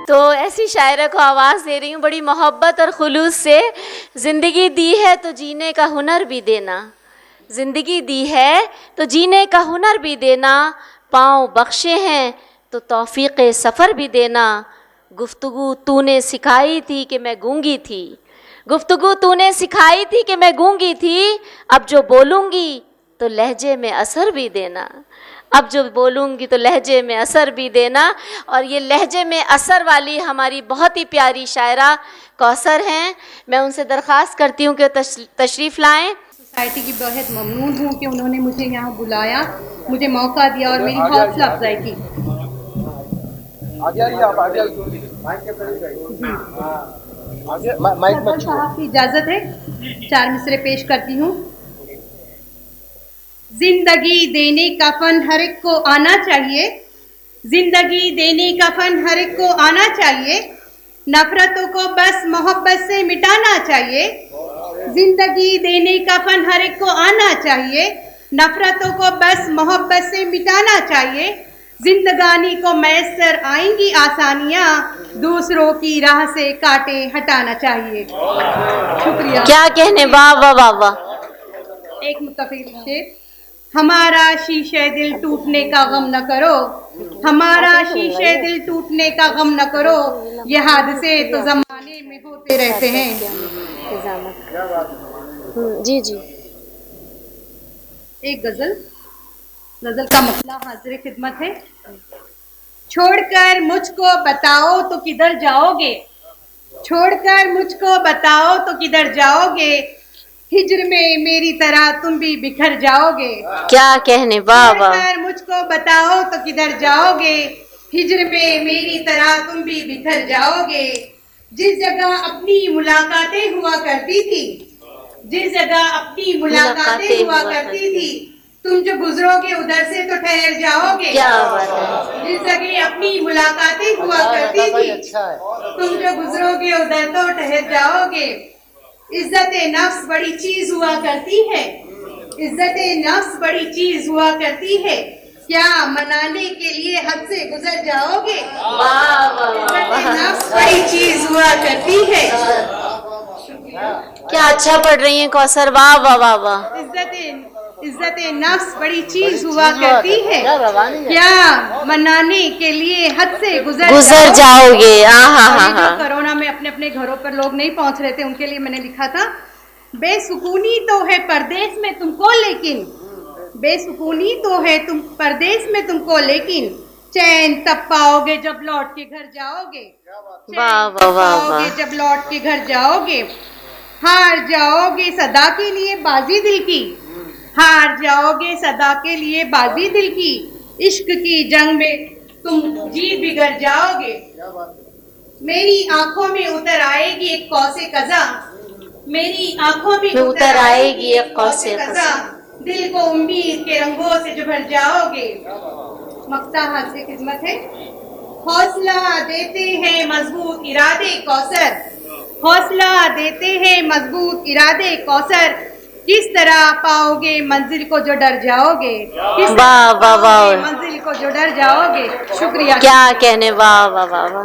تو ایسی شاعرہ کو آواز دے رہی ہوں بڑی محبت اور خلوص سے. زندگی دی ہے تو جینے کا ہنر بھی دینا, زندگی دی ہے تو جینے کا ہنر بھی دینا, پاؤں بخشے ہیں تو توفیق سفر بھی دینا. گفتگو تو نے سکھائی تھی کہ میں گونگی تھی, گفتگو تو نے سکھائی تھی کہ میں گونگی تھی, اب جو بولوں گی تو لہجے میں اثر بھی دینا, اب جو بولوں گی تو لہجے میں اثر بھی دینا. اور یہ لہجے میں اثر والی ہماری بہت ہی پیاری شاعرہ کوثر ہیں. میں ان سے درخواست کرتی ہوں کہ تشریف لائیں. سوسائٹی کی بہت ممنون ہوں کہ انہوں نے مجھے یہاں بلایا, مجھے موقع دیا اور میری حوصلہ افزائی کی. صاحب کی اجازت ہے 4 مصرے پیش کرتی ہوں. زندگی دینے کا فن ہر ایک کو آنا چاہیے, زندگی دینے کا فن ہر ایک کو آنا چاہیے, نفرتوں کو بس محبت سے مٹانا چاہیے. زندگی دینے کا فن ہر ایک کو آنا چاہیے, نفرتوں کو بس محبت سے مٹانا چاہیے. زندگانی کو میسر آئیں گی آسانیاں, دوسروں کی راہ سے کانٹے ہٹانا چاہیے. شکریہ. کیا کہنے, واہ واہ واہ واہ. ایک متفق شعر. ہمارا شیشے دل ٹوٹنے کا غم نہ کرو, ہمارا شیشے دل ٹوٹنے کا غم نہ کرو, یہ حادثے تو زمانے میں ہوتے رہتے ہیں. جی جی. ایک غزل کا مسئلہ حاضر خدمت ہے. چھوڑ کر مجھ کو بتاؤ تو کدھر جاؤ گے, چھوڑ کر مجھ کو بتاؤ تو کدھر جاؤ گے, ہجر میں میری طرح تم بھی بکھر جاؤ گے. کیا کہنے, واہ چھوڑ واہ. کر مجھ کو بتاؤ تو کدھر جاؤ گے, ہجر میں میری طرح تم بھی بکھر جاؤ گے. جس جگہ اپنی ملاقاتیں ہوا کرتی تھی, جس جگہ اپنی ملاقاتیں ہوا کرتی تھی, تم جو گزرو گے ادھر سے تو ٹھہر جاؤ گے. کیا بات ہے. جس جگہ اپنی ملاقاتیں ہوا کرتی تھی, تم جو گزرو گے ادھر تو ٹھہر جاؤ گے. عزت نفس بڑی چیز ہوا کرتی ہے, عزت نفس بڑی چیز ہوا کرتی ہے, کیا منانے کے لیے حد سے گزر جاؤ گے. عزت نفس بڑی چیز ہوا کرتی ہے. کیا اچھا پڑھ رہی ہیں کوثر, واہ واہ واہ واہ. عزت نفس بڑی چیز ہوا کرتی ہے, کیا منانے کے لیے حد سے گزر جاؤ گے. جو کرونا میں اپنے اپنے گھروں پر لوگ نہیں پہنچ رہے تھے ان کے لیے میں نے لکھا تھا, بے سکونی تو ہے پردیس میں تم کو لیکن, بے سکونی تو ہے تم پردیس میں تم کو لیکن, چین تب پاؤ گے جب لوٹ کے گھر جاؤ گے. واہ واہ واہ واہ. جب لوٹ کے گھر جاؤ گے, ہار جاؤ گے صدا کے لیے بازی دل کی, ہار جاؤ گے صدا کے لیے بازی دل کی, عشق کی جنگ میں تم جیت بگڑ جاؤ گے. میری آنکھوں میں اتر آئے گی ایک قوس قزح, میری آنکھوں میں اتر آئے گی ایک قوس قزح, دل کو امید کے رنگوں سے جو بھر جاؤ گے. مقطع حاضر خدمت ہے. حوصلہ دیتے ہیں مضبوط ارادے کوثر, حوصلہ دیتے ہیں مضبوط ارادے کوثر, کس طرح پاؤ گے منزل کو جو ڈر جاؤ گے, کس طرح پاؤ گے منزل کو جو ڈر جاؤ گے. شکریہ. کیا کہنے, واہ واہ واہ واہ.